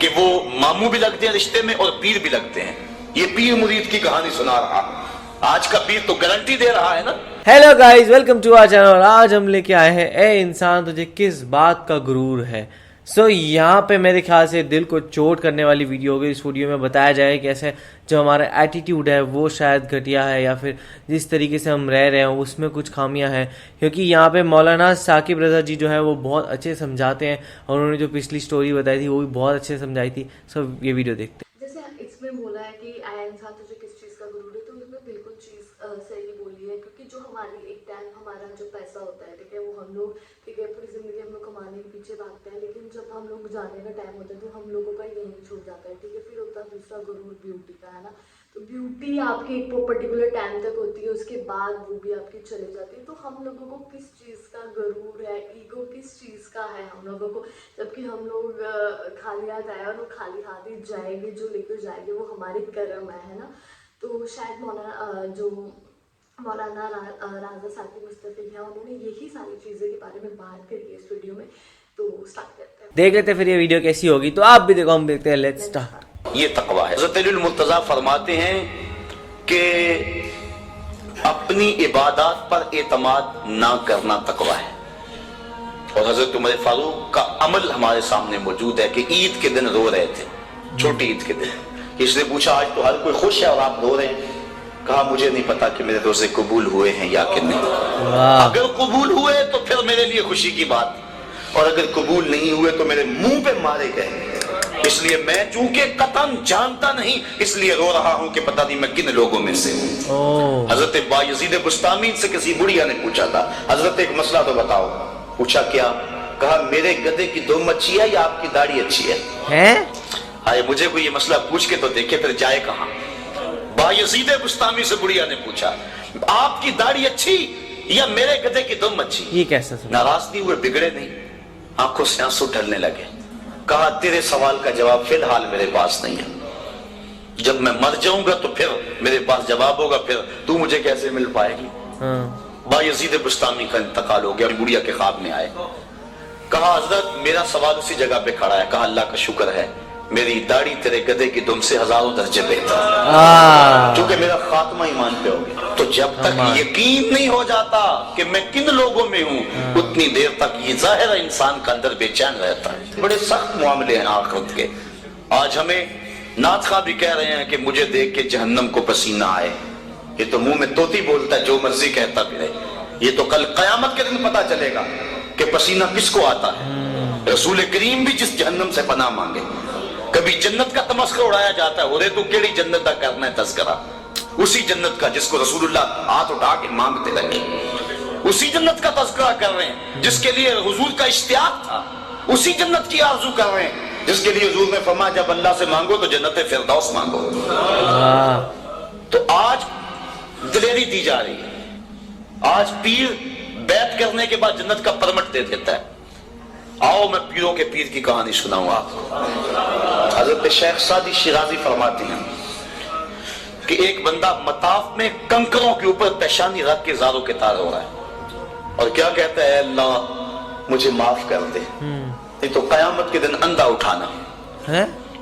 کہ وہ ماموں بھی لگتے ہیں رشتے میں اور پیر بھی لگتے ہیں. یہ پیر مرید کی کہانی سنا رہا. آج کا پیر تو گارنٹی دے رہا ہے نا. Hello guys, welcome to our channel. اور آج ہم لے کے آئے ہیں اے انسان تجھے کس بات کا غرور ہے. یہاں پہ میرے خیال سے دل کو چوٹ کرنے والی ویڈیو ہوگی. اس ویڈیو میں بتایا جائے کہ ایسے جو ہمارا ایٹیٹیوڈ ہے وہ شاید گھٹیا ہے، یا پھر جس طریقے سے ہم رہ رہے ہیں اس میں کچھ خامیاں ہیں. کیونکہ یہاں پہ مولانا ثاقب رضا جی جو ہیں وہ بہت اچھے سمجھاتے ہیں، اور انہوں نے جو پچھلی سٹوری بتائی تھی وہ بھی بہت اچھے سمجھائی تھی. یہ ویڈیو دیکھتے ہیں. جیسے اس میں بولا ہے کہ اے انسان تجھے کس چیز کا غرور ہے، تو اس میں بالکل چیز صحیح بولی ہے. کیونکہ جو ہماری ایک ٹائم ہمارا جو پیسہ ہوتا ہے، ٹھیک ہے، وہ ہم لوگ ٹھیک ہے پوری زندگی ہم لوگ کمانے کے پیچھے بھاگتے ہیں، لیکن جب ہم لوگ جانے کا ٹائم ہوتا ہے تو ہم لوگوں کا یہیں چھوٹ جاتا ہے. ٹھیک ہے، پھر ہوتا ہے دوسرا غرور بیوٹی کا، ہے نا. تو بیوٹی آپ کی ایک پرٹیکولر ٹائم تک ہوتی ہے، اس کے بعد وہ بھی آپ کی چلے جاتی ہے. تو ہم لوگوں کو کس چیز کا غرور ہے، ایگو کس چیز کا ہے ہم لوگوں کو، جبکہ ہم لوگ خالی ہاتھ آئے اور وہ خالی ہاتھ ہی جائیں گے. جو لے کر جائیں گے وہ ہمارے کرم ہے نا. تو شاید مولانا راضا ثاقب مصطفی ہیں، انہوں نے یہی ساری چیزیں کے بارے میں بات کری ہے اس ویڈیو میں. تو اسٹارٹ کرتے ہیں. دیکھ لیتے پھر یہ ویڈیو کیسی ہوگی. تو آپ بھی دیکھو، ہم دیکھتے ہیں. Let's start. یہ تقویٰ ہے. حضرت علی المرتضیٰ فرماتے ہیں کہ اپنی عبادات پر اعتماد نہ کرنا تقویٰ ہے. اور حضرت عمر فاروق کا عمل ہمارے سامنے موجود ہے کہ عید کے دن رو رہے تھے، چھوٹی عید کے دن. اس نے پوچھا آج تو ہر کوئی خوش ہے اور آپ رو رہے ہیں. کہا مجھے نہیں پتا کہ میرے روزے قبول ہوئے ہیں یا کہ نہیں. اگر قبول ہوئے تو پھر میرے لیے خوشی کی بات، اور اگر قبول نہیں ہوئے تو میرے منہ پہ مارے گئے. اس لیے میں چونکہ قطعاً جانتا نہیں، اس لیے رو رہا ہوں کہ پتہ نہیں میں کن لوگوں میں سے ہوں. حضرت بایزید بستامی سے کسی بڑھیا نے پوچھا تھا، حضرت ایک مسئلہ تو بتاؤ. پوچھا کیا؟ کہا میرے گدھے کی دم اچھی ہے یا آپ کی داڑھی اچھی ہے؟ آئے مجھے کوئی یہ مسئلہ پوچھ کے تو دیکھے پھر جائے کہاں. بایزید بستامی سے بڑھیا نے پوچھا آپ کی داڑھی اچھی یا میرے گدھے کی دم اچھی؟ یہ کیسا سوال؟ ناراض نہیں ہوئے، بگڑے نہیں، آنکھوں سے آنسو ڈھلنے لگے. کہا تیرے سوال کا جواب فی الحال میرے پاس نہیں ہے. جب میں مر جاؤں گا تو پھر میرے پاس جواب ہوگا، پھر تو مجھے کیسے مل پائے گی. بایزید بستامی کا انتقال ہو گیا. بڑھیا کے خواب میں آئے. کہا حضرت میرا سوال اسی جگہ پہ کھڑا ہے. کہا اللہ کا شکر ہے میری داڑھی تیرے گدھے کی دم سے ہزاروں درجے بہتر ہے، کیونکہ میرا خاتمہ ایمان پہ ہو گیا. تو جب تک یقین نہیں ہو جاتا کہ میں کن لوگوں میں ہوں، اتنی دیر تک یہ ظاہر انسان کا اندر بے چین رہتا ہے. بڑے سخت معاملے ہیں آخرت کے. آج ہمیں نعت خواہ بھی کہہ رہے ہیں کہ مجھے دیکھ کے جہنم کو پسینہ آئے. یہ تو منہ میں طوطی بولتا ہے، جو مرضی کہتا بھی رہے. یہ تو کل قیامت کے دن پتا چلے گا کہ پسینہ کس کو آتا ہے. رسول کریم بھی جس جہنم سے پناہ مانگے. کبھی جنت کا تمسخر اڑایا جاتا ہے، ہو رہے تو کیڑی جنت کا کرنا ہے تذکرہ. اسی جنت کا جس کو رسول اللہ ہاتھ اٹھا کے مانگتے لگے، اسی جنت کا تذکرہ کر رہے ہیں جس کے لیے حضور کا اشتیاق تھا. اسی جنت کی آرزو کر رہے ہیں جس کے لیے حضور نے فرمایا جب اللہ سے مانگو تو جنت فردوس مانگو. تو آج دلیری دی جا رہی ہے. آج پیر بیعت کرنے کے بعد جنت کا پرمٹ دے دیتا ہے. آؤ میں پیروں کے پیر کی کہانی سناؤں آپ کو. حضرت شیخ سعدی شیرازی فرماتے ہیں کہ ایک بندہ مطاف میں کنکروں کے اوپر پیشانی رکھ کے زاروں کے تار ہو رہا ہے، اور کیا کہتا ہے اللہ مجھے معاف کر دے، نہیں تو قیامت کے دن اندھا اٹھانا،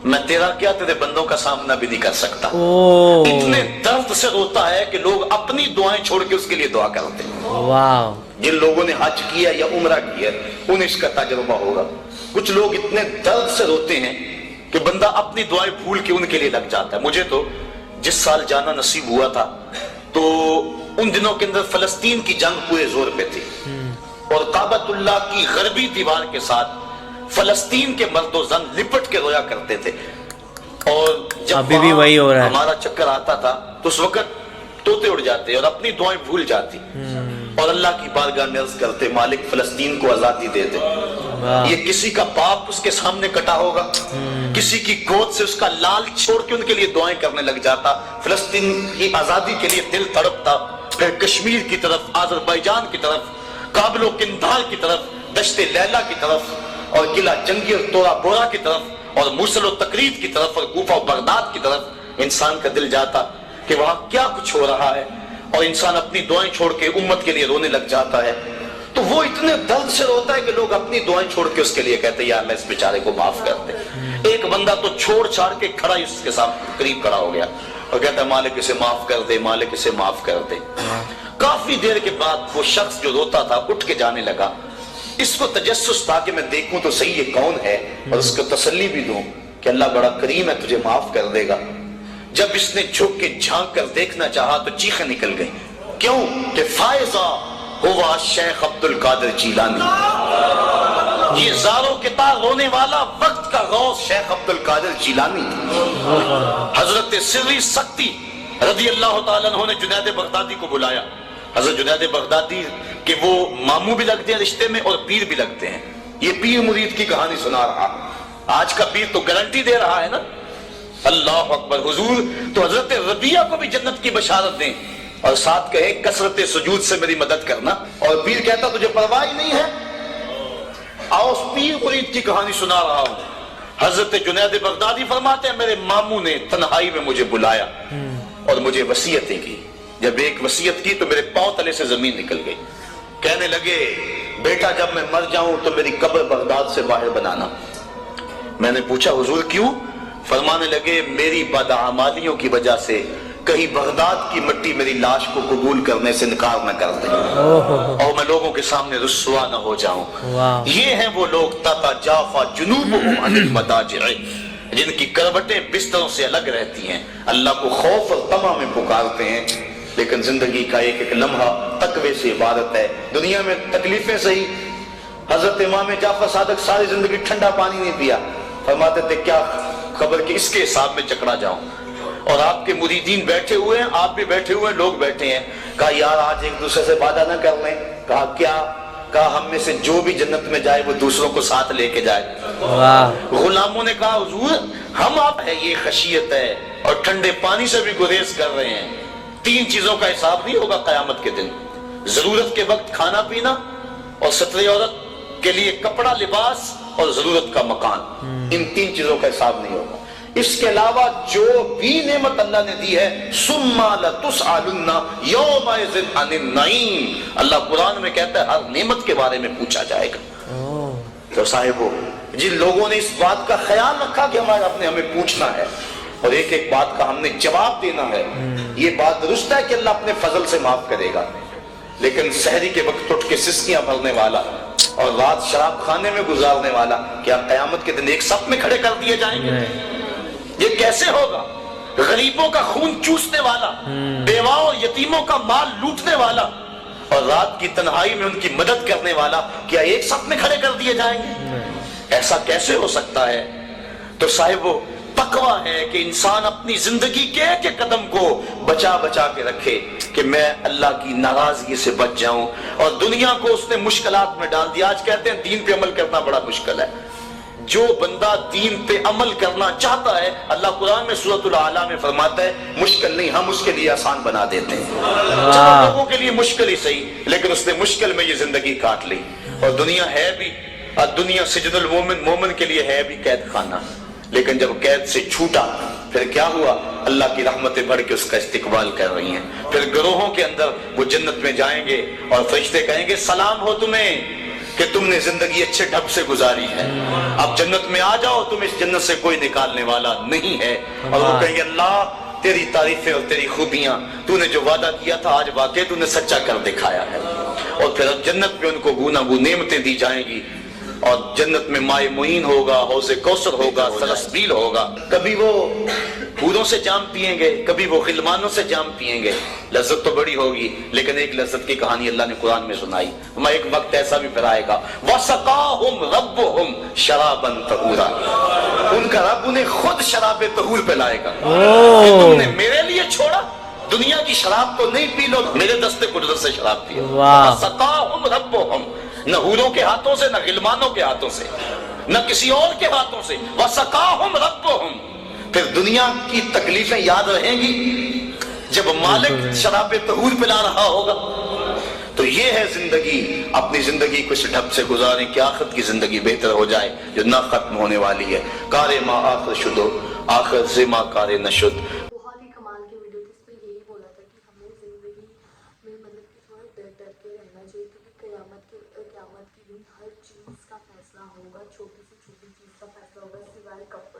میں تیرا کیا تیرے بندوں کا سامنا بھی نہیں کر سکتا. اتنے درد سے روتا ہے کہ لوگ اپنی دعائیں چھوڑ کے اس کے لیے دعا کرتے ہیں. جن لوگوں نے حج کیا یا عمرہ کیا انہیں اس کا تجربہ ہوگا. کچھ لوگ اتنے درد سے روتے ہیں کہ بندہ اپنی دعائیں بھول کے ان کے لیے لگ جاتا ہے. مجھے تو جس سال جانا نصیب ہوا تھا تو ان دنوں کے اندر فلسطین کی جنگ پورے زور پہ تھی، اور کعبۃ اللہ کی غربی دیوار کے ساتھ فلسطین کے مرد و زن لپٹ کے رویا کرتے تھے. اور جب ابھی بھی وہی ہو رہا ہے. ہمارا چکر آتا تھا تو اس وقت طوطے اڑ جاتے اور اپنی دعائیں بھول جاتی، اور اللہ کی بارگاہ میں عرض کرتے مالک فلسطین کو آزادی دے دے. یہ کسی کا باپ اس کے سامنے کٹا ہوگا، کسی کی گود سے اس کا لال چھوڑ کے ان کے لیے دعائیں کرنے لگ جاتا. فلسطین کی آزادی کے لیے دل تڑپتا. پھر کشمیر کی طرف، آذربائیجان کی طرف، کابل و قندھار کی طرف، دشت لیلا کی طرف، اور قلعہ جنگی اور تورا بورا کی طرف، اور موصل و تقریب کی طرف، اور کوفہ و بغداد کی طرف انسان کا دل جاتا کہ وہاں کیا کچھ ہو رہا ہے. اور انسان اپنی دعائیں چھوڑ کے امت کے لیے رونے لگ جاتا ہے. تو وہ اتنے درد سے روتا ہے کہ لوگ اپنی دعائیں چھوڑ کے اس کے لیے کہتے ہیں یا اللہ اس بیچارے کو معاف کر دے. ایک بندہ تو چھوڑ چھاڑ کے کھڑا ہی اس کے ساتھ قریب کھڑا ہو گیا اور کہتا ہے مالک اسے معاف کر دے، مالک اسے معاف کر دے۔ کافی دیر کے بعد وہ شخص جو روتا تھا اٹھ کے جانے لگا۔ اس کو تجسس تھا کہ میں دیکھوں تو صحیح یہ کون ہے اور اس کو تسلی بھی دوں کہ اللہ بڑا کریم ہے، تجھے معاف کر دے گا۔ جب اس نے جھک کے جھانک کر دیکھنا چاہا تو چیخیں نکل گئی۔ کیوں؟ کہ فائزہ ہوا شیخ عبد القادر جیلانی، یہ زاروں کے تار رونے والا وقت کا غوث شیخ عبد القادر جیلانی۔ حضرت سری سختی رضی اللہ تعالیٰ عنہ نے جنید بغدادی کو بلایا۔ حضرت جنید بغدادی کہ وہ ماموں بھی لگتے ہیں رشتے میں اور پیر بھی لگتے ہیں۔ یہ پیر مرید کی کہانی سنا رہا، آج کا پیر تو گارنٹی دے رہا ہے نا، اللہ اکبر حضور تو حضرت ربیہ کو بھی جنت کی بشارت دیں اور ساتھ کہے کثرت سجود سے میری مدد کرنا، اور پیر کہتا تجھے پرواہ ہی نہیں ہے۔ آؤ اس پیر مرید کی کہانی سنا رہا ہوں۔ حضرت جنید بغدادی فرماتے ہیں میرے ماموں نے تنہائی میں مجھے بلایا اور مجھے وصیتیں کی۔ جب ایک وصیت کی تو میرے پاؤں تلے سے زمین نکل گئی۔ کہنے لگے بیٹا جب میں مر جاؤں تو میری قبر بغداد سے باہر بنانا۔ میں نے پوچھا حضور کیوں؟ فرمانے لگے میری بدعمالیوں کی وجہ سے کہیں بغداد کی مٹی میری لاش کو قبول کرنے سے انکار نہ کر دے اور میں لوگوں کے سامنے رسوا نہ ہو جاؤں۔ یہ ہیں وہ لوگ تتجافا جنوبہم عن المضاجع، جن کی کروٹیں بستروں سے الگ رہتی ہیں، اللہ کو خوف اور طمع میں پکارتے ہیں، لیکن زندگی کا ایک ایک لمحہ تقوی سے عبارت ہے۔ دنیا میں تکلیفیں صحیح، حضرت امام جعفر صادق ساری زندگی ٹھنڈا پانی نہیں پیا، فرماتے تھے کیا خبر کہ اس کے حساب میں چکرا جاؤں۔ اور آپ کے مریدین بیٹھے ہوئے ہیں، آپ بھی بیٹھے ہوئے ہیں، لوگ بیٹھے ہیں، کہا یار آج ایک دوسرے سے وعدہ نہ کر لیں۔ کہا کیا؟ کہا ہم میں سے جو بھی جنت میں جائے وہ دوسروں کو ساتھ لے کے جائے۔ غلاموں نے کہا حضور ہم آپ ہے، یہ خشیت ہے اور ٹھنڈے پانی سے بھی گریز کر رہے ہیں۔ تین چیزوں کا حساب نہیں ہوگا قیامت کے دن، ضرورت کے وقت کھانا پینا اور ستر عورت کے لیے کپڑا لباس اور ضرورت کا مکان، ان تین چیزوں کا حساب نہیں ہوگا۔ اس کے علاوہ جو بھی نعمت اللہ نے دی ہے ثم لتسألن یومئذ عن النعیم، اللہ قرآن میں کہتا ہے ہر نعمت کے بارے میں پوچھا جائے گا۔ تو صاحبو جن لوگوں نے اس بات کا خیال رکھا کہ ہمارے اپنے ہمیں پوچھنا ہے اور ایک ایک بات کا ہم نے جواب دینا ہے، یہ بات درست ہے کہ اللہ اپنے فضل سے معاف کرے گا، لیکن سحری کے وقت اٹھ کے سسکیاں بھرنے والا اور رات شراب خانے میں گزارنے والا کیا قیامت کے دن ایک صف میں کھڑے کر دیے جائیں گے؟ یہ کیسے ہوگا؟ غریبوں کا خون چوسنے والا، بیواؤں اور یتیموں کا مال لوٹنے والا اور رات کی تنہائی میں ان کی مدد کرنے والا کیا ایک صف میں کھڑے کر دیے جائیں گے؟ ایسا کیسے ہو سکتا ہے؟ تو صاحبو تقویٰ ہے کہ انسان اپنی زندگی کے ایک ایک قدم کو بچا بچا کے رکھے کہ میں اللہ کی ناراضگی سے بچ جاؤں، اور دنیا کو اس نے مشکلات میں ڈال دیا۔ آج کہتے ہیں دین پہ عمل کرنا بڑا مشکل ہے۔ جو بندہ دین پہ عمل کرنا چاہتا ہے اللہ قرآن میں سورۃ الاعلیٰ میں فرماتا ہے مشکل نہیں، ہم اس کے لیے آسان بنا دیتے ہیں۔ چلو لوگوں کے لیے مشکل ہی صحیح، لیکن اس نے مشکل میں یہ زندگی کاٹ لی۔ اور دنیا ہے بھی، دنیا سجن المومن، مومن کے لیے ہے بھی قید خانہ، لیکن جب قید سے چھوٹا پھر کیا ہوا؟ اللہ کی رحمتیں بڑھ کے اس کا استقبال کر رہی ہیں۔ پھر گروہوں کے اندر وہ جنت میں جائیں گے اور فرشتے کہیں گے سلام ہو تمہیں کہ تم نے زندگی اچھے ڈھب سے گزاری ہے، اب جنت میں آ جاؤ، تم اس جنت سے کوئی نکالنے والا نہیں ہے۔ اور وہ کہیں گے اللہ تیری تعریفیں اور تیری خوبیاں، تو نے جو وعدہ کیا تھا آج واقعی تو نے سچا کر دکھایا ہے۔ اور پھر اب جنت میں ان کو گونا گو نعمتیں دی جائیں گی، اور جنت میں مائے معین ہوگا، حوض کوثر ہوگا، سلسبیل ہوگا۔ کبھی وہ حوروں سے جام پیئیں گے، کبھی وہ غلمانوں سے جام پیئیں گے، لذت تو بڑی ہوگی، لیکن ایک لذت کی کہانی اللہ نے قرآن میں سنائی۔ ہمیں ایک وقت ایسا بھی پھر آئے گا وَسَقَاهُمْ رَبُّهُمْ شَرَابًا طَهُورًا، ان کا رب انہیں خود شراب طہور پلائے گا کہ تم نے میرے لیے چھوڑا، دنیا کی شراب تو نہیں پی لو، میرے دستے قدرت سے شراب پیو۔ وَسَقَاهُمْ رَبُّهُمْ، نہ حوروں کے ہاتھوں سے، نہ غلمانوں کے ہاتھوں سے، نہ کسی اور کے ہاتھوں سے۔ وَسَقَاهُمْ رَبُّهُمْ، پھر دنیا کی تکلیفیں یاد رہیں گی جب مالک شراب طہور پلا رہا ہوگا۔ تو یہ ہے زندگی، اپنی زندگی کو اس ڈھب سے گزاریں کہ آخرت کی زندگی بہتر ہو جائے جو نہ ختم ہونے والی ہے۔ کار ما آخر شدو آخر سے ما کار نشد۔ بہت ہی کمال کی ویڈیو تھی، اس میں یہی بولا تھا کہ ہمیں زندگی میں مطلب کہ تھوڑا ڈر ڈر کے رہنا چاہیے، کیونکہ قیامت کے دن ہر چیز کا فیصلہ ہوگا، چھوٹی سے چھوٹی چیز کا فیصلہ ہوگا سوائے کپڑوں